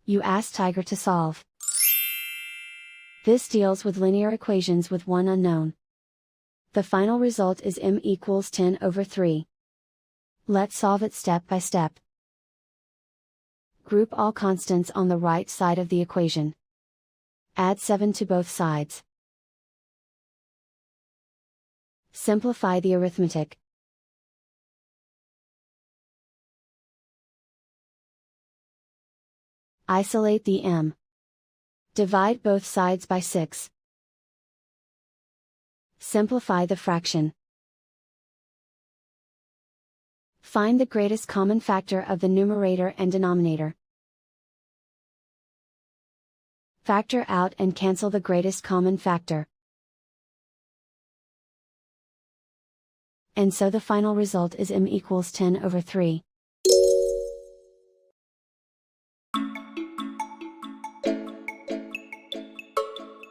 You ask Tiger to solve. This deals with linear equations with one unknown. The final result is m equals 10/3. Let's solve it step by step. Group all constants on the right side of the equation. Add 7 to both sides. Simplify the arithmetic. Isolate the m. Divide both sides by 6. Simplify the fraction. Find the greatest common factor of the numerator and denominator. Factor out and cancel the greatest common factor. And so the final result is m equals 10/3.